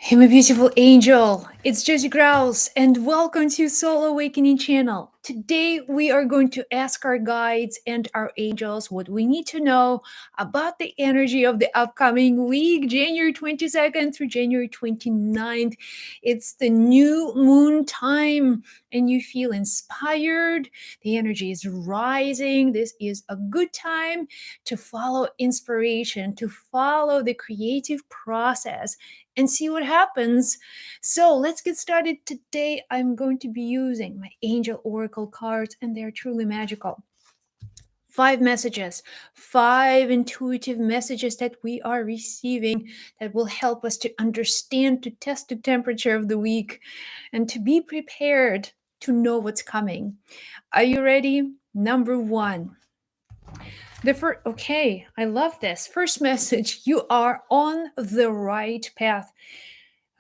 Hey, my beautiful angel. It's Josie Grouse, and welcome to Soul Awakening channel. Today, we are going to ask our guides and our angels what we need to know about the energy of the upcoming week, January 22nd through January 29th. It's the new moon time, and you feel inspired. The energy is rising. This is a good time to follow inspiration, to follow the creative process and see what happens. So let's get started. Today, I'm going to be using my Angel Oracle cards, and they're truly magical. 5 messages, 5 intuitive messages that we are receiving that will help us to understand, to test the temperature of the week, and to be prepared to know what's coming. Are you ready? Number 1. Okay, I love this. First message, you are on the right path.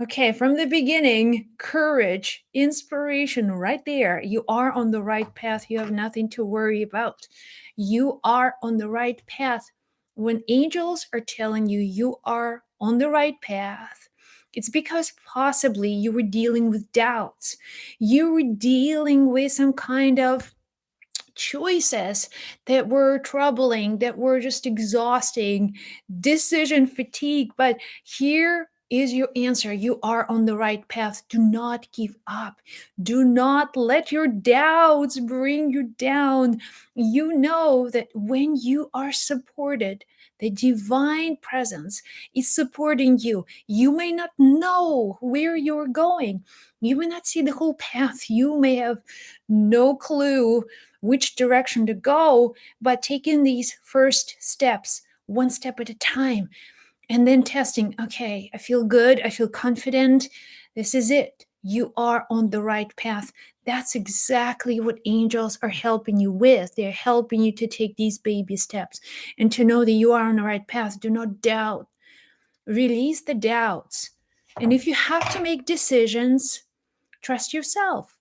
Okay, from the beginning, courage, inspiration, right there. You are on the right path. You have nothing to worry about. You are on the right path. When angels are telling you you are on the right path, it's because possibly you were dealing with doubts. You were dealing with some kind of choices that were troubling, that were just exhausting, decision fatigue. But here is your answer. You are on the right path. Do not give up. Do not let your doubts bring you down. You know that when you are supported, the divine presence is supporting you. You may not know where you're going. You may not see the whole path. You may have no clue which direction to go, but taking these first steps, one step at a time, and then testing, okay, I feel good, I feel confident, this is it. You are on the right path. That's exactly what angels are helping you with. They're helping you to take these baby steps and to know that you are on the right path. Do not doubt. Release the doubts. And if you have to make decisions, trust yourself.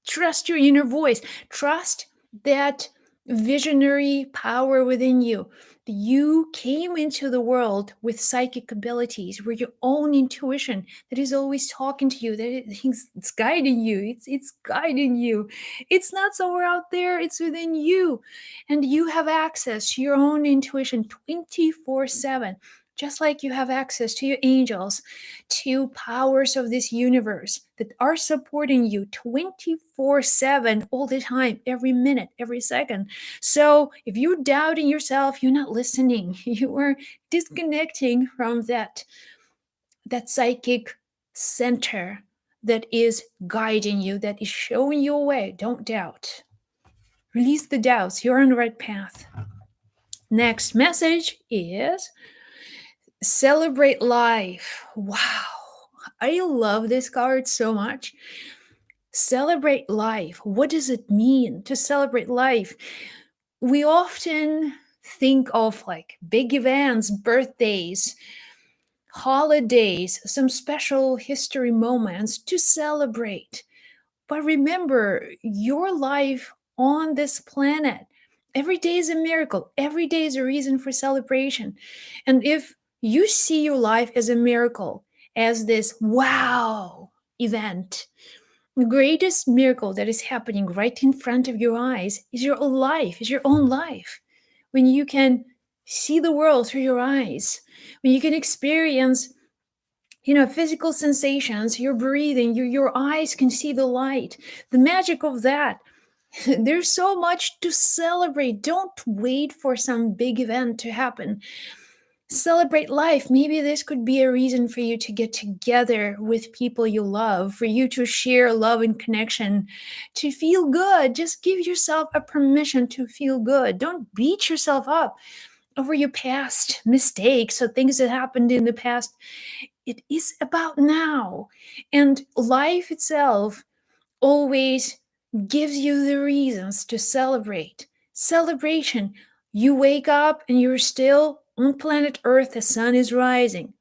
Trust your inner voice. Trust that visionary power within you. You came into the world with psychic abilities, where your own intuition that is always talking to you, that it's guiding you. It's guiding you. It's not somewhere out there, it's within you. And you have access to your own intuition 24/7. Just like you have access to your angels, to powers of this universe that are supporting you 24/7 all the time, every minute, every second. So if you're doubting yourself, you're not listening. You are disconnecting from that psychic center that is guiding you, that is showing you a way. Don't doubt. Release the doubts. You're on the right path. Next message is celebrate life. Wow. I love this card so much. Celebrate life. What does it mean to celebrate life? We often think of like big events, birthdays, holidays, some special history moments to celebrate. But remember, your life on this planet, every day is a miracle. Every day is a reason for celebration. And if you see your life as a miracle, as this wow event, the greatest miracle that is happening right in front of your eyes is your own life, is your own life. When you can see the world through your eyes, when you can experience, physical sensations, your breathing, your eyes can see the light, the magic of that. There's so much to celebrate. Don't wait for some big event to happen. Celebrate life. Maybe this could be a reason for you to get together with people you love, for you to share love and connection, to feel good. Just give yourself a permission to feel good. Don't beat yourself up over your past mistakes or things that happened in the past. It is about now. And life itself always gives you the reasons to celebrate. Celebration. You wake up and you're still on planet Earth, the sun is rising.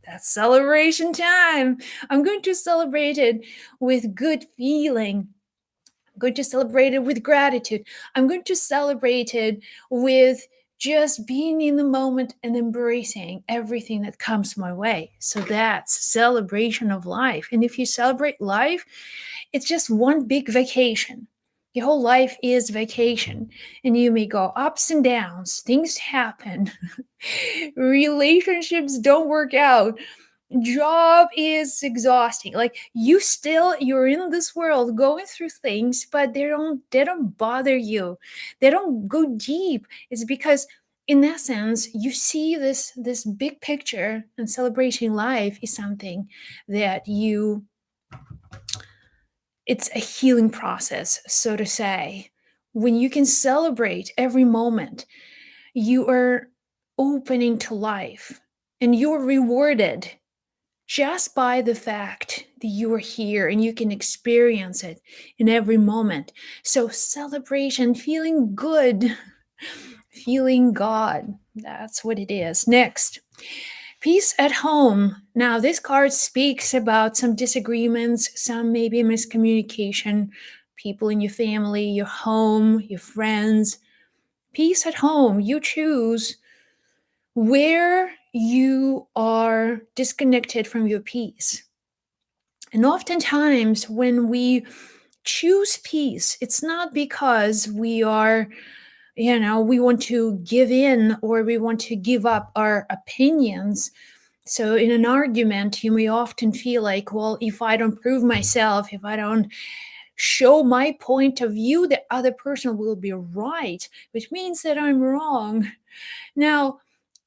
That's celebration time. I'm going to celebrate it with good feeling. I'm going to celebrate it with gratitude. I'm going to celebrate it with just being in the moment and embracing everything that comes my way. So that's celebration of life. And if you celebrate life, it's just one big vacation. Your whole life is vacation, and you may go ups and downs. Things happen. Relationships don't work out. Job is exhausting. Like you're in this world going through things, but they don't bother you. They don't go deep. It's because in essence you see this big picture, and celebrating life is something that you it's a healing process, so to say. When you can celebrate every moment, you are opening to life, and you're rewarded just by the fact that you are here and you can experience it in every moment. So, celebration, feeling good, feeling God. That's what it is. Next, peace at home. Now, this card speaks about some disagreements, some maybe miscommunication, people in your family, your home, your friends. Peace at home. You choose where you are disconnected from your peace. And oftentimes, when we choose peace, it's not because we are, we want to give in or we want to give up our opinions. So, in an argument, you may often feel like, well, if I don't prove myself, if I don't show my point of view, the other person will be right, which means that I'm wrong. Now,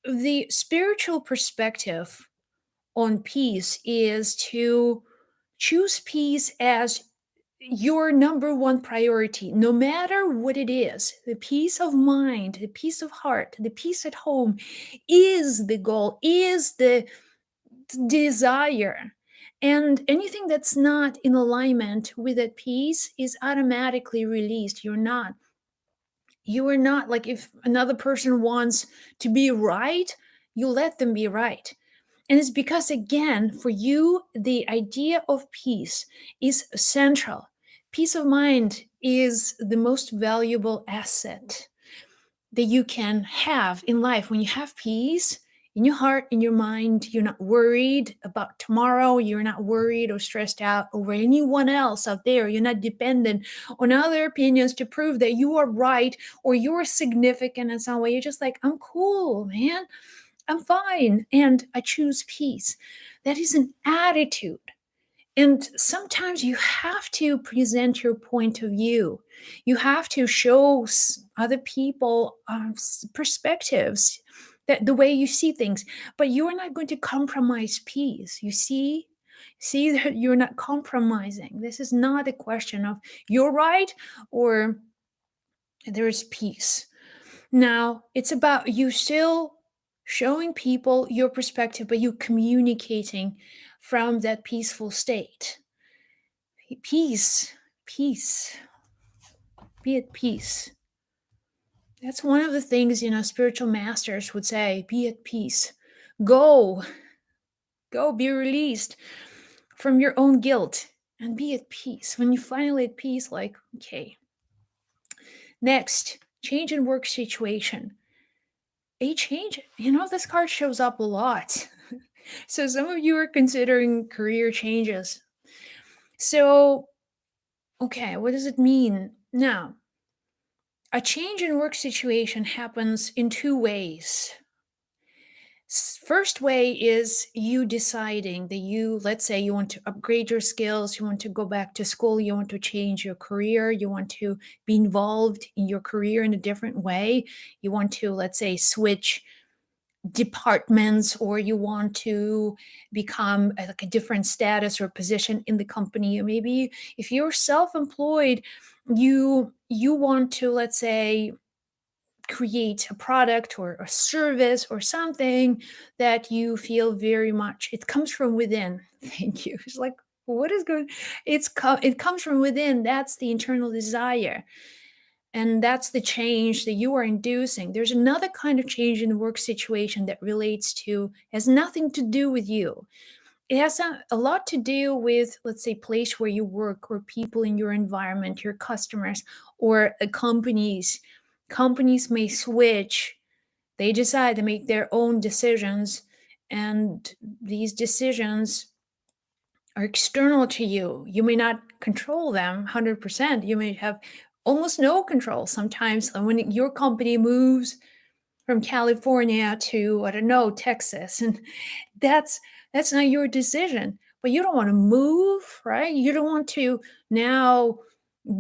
the spiritual perspective on peace is to choose peace as your number one priority, no matter what it is. The peace of mind, the peace of heart, the peace at home is the goal, is the desire. And anything that's not in alignment with that peace is automatically released. You are not like, if another person wants to be right, you let them be right. And it's because, again, for you, the idea of peace is central. Peace of mind is the most valuable asset that you can have in life. When you have peace in your heart, in your mind, you're not worried about tomorrow. You're not worried or stressed out over anyone else out there. You're not dependent on other opinions to prove that you are right or you're significant in some way. You're just like, I'm cool, man. I'm fine. And I choose peace. That is an attitude. And sometimes you have to present your point of view. You have to show other people perspectives, that the way you see things. But you are not going to compromise peace. You see that you're not compromising. This is not a question of you're right or there's peace. Now, it's about you still showing people your perspective, but you communicating from that peaceful state. Peace, peace, be at peace. That's one of the things, spiritual masters would say, be at peace. Go, go, be released from your own guilt and be at peace. When you finally at peace, like, okay. Next, change in work situation. A change, this card shows up a lot. So some of you are considering career changes. So, okay, what does it mean? Now, a change in work situation happens in two ways. First way is you deciding that let's say you want to upgrade your skills, you want to go back to school, you want to change your career, you want to be involved in your career in a different way, you want to, let's say, switch departments, or you want to become like a different status or position in the company. Or maybe if you're self-employed, you want to, let's say, create a product or a service or something that you feel very much it comes from within. Thank you. It's like, what is good? It comes from within. That's the internal desire, and that's the change that you are inducing. There's another kind of change in the work situation that relates to, has nothing to do with you. It has a lot to do with, let's say, place where you work or people in your environment, your customers, or companies. Companies may switch They decide to make their own decisions, and these decisions are external to you. You may not control them 100%. You may have almost no control. Sometimes when your company moves from California to, I don't know, Texas, and that's that's not your decision. But you don't want to move, right? You don't want to now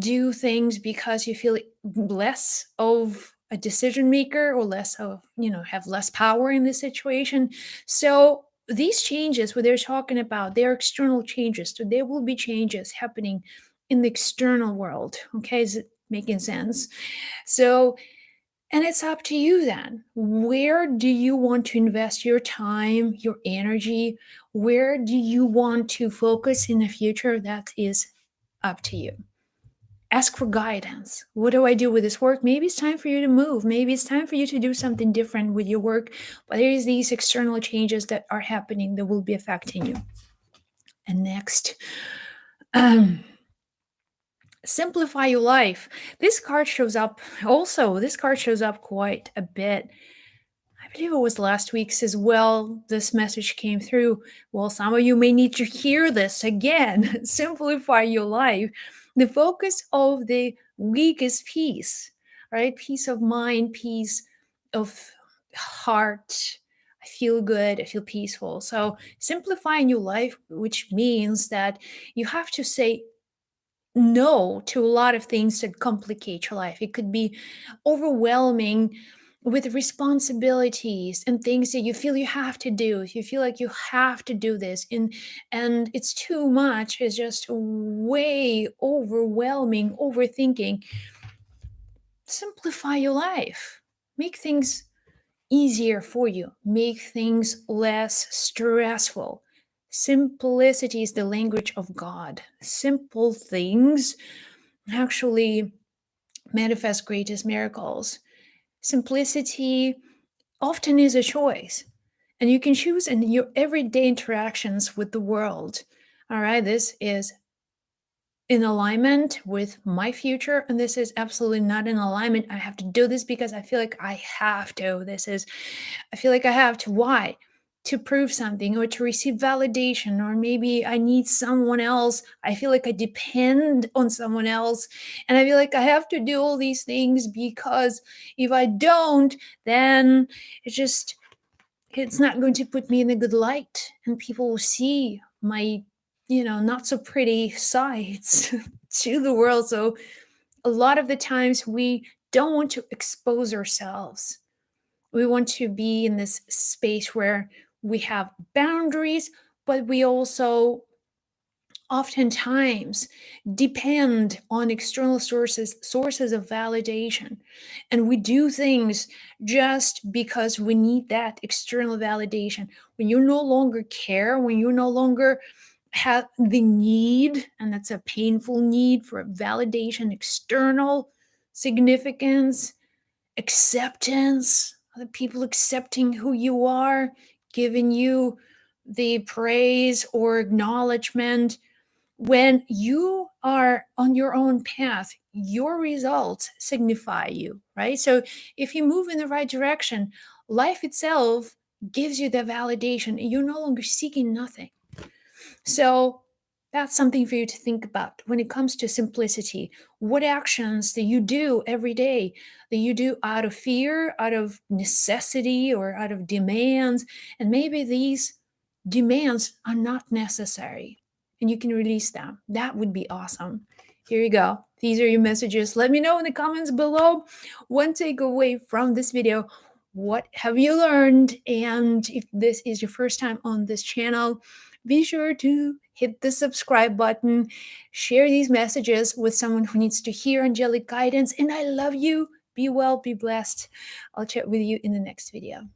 do things because you feel less of a decision maker, or less of, have less power in this situation. So these changes, what they're talking about, they're external changes. So there will be changes happening in the external world. Okay, is it making sense? So, and it's up to you then. Where do you want to invest your time, your energy? Where do you want to focus in the future? That is up to you. Ask for guidance. What do I do with this work? Maybe it's time for you to move. Maybe it's time for you to do something different with your work. But there is these external changes that are happening that will be affecting you. And next, um, simplify your life. This card shows up also. This card shows up quite a bit. I believe it was last week's as well. This message came through. Well, some of you may need to hear this again. Simplify your life. The focus of the week is peace, right? Peace of mind, peace of heart. I feel good, I feel peaceful. So, simplifying your life, which means that you have to say no to a lot of things that complicate your life. It could be overwhelming with responsibilities and things that you feel you have to do. If you feel like you have to do this, and it's too much, it's just way overwhelming, overthinking. Simplify your life. Make things easier for you. Make things less stressful. Simplicity is the language of God. Simple things actually manifest greatest miracles. Simplicity often is a choice, and you can choose in your everyday interactions with the world. All right, this is in alignment with my future, and this is absolutely not in alignment. I have to do this because I feel like I have to. I feel like I have to. Why? To prove something, or to receive validation, or maybe I need someone else. I feel like I depend on someone else, and I feel like I have to do all these things because if I don't, then it's just it's not going to put me in a good light, and people will see my not so pretty sides to the world. So a lot of the times we don't want to expose ourselves. We want to be in this space where we have boundaries, but we also oftentimes depend on external sources of validation, and we do things just because we need that external validation. When you no longer care, when you no longer have the need, and that's a painful need for validation, external significance, acceptance, other people accepting who you are, giving you the praise or acknowledgement. When you are on your own path, your results signify you, right? So if you move in the right direction, life itself gives you the validation. You're no longer seeking nothing. So that's something for you to think about when it comes to simplicity. What actions do you do every day, that you do out of fear, out of necessity, or out of demands? And maybe these demands are not necessary and you can release them. That would be awesome. Here you go. These are your messages. Let me know in the comments below one takeaway from this video. What have you learned? And if this is your first time on this channel, be sure to hit the subscribe button, share these messages with someone who needs to hear angelic guidance. And I love you. Be well, be blessed. I'll chat with you in the next video.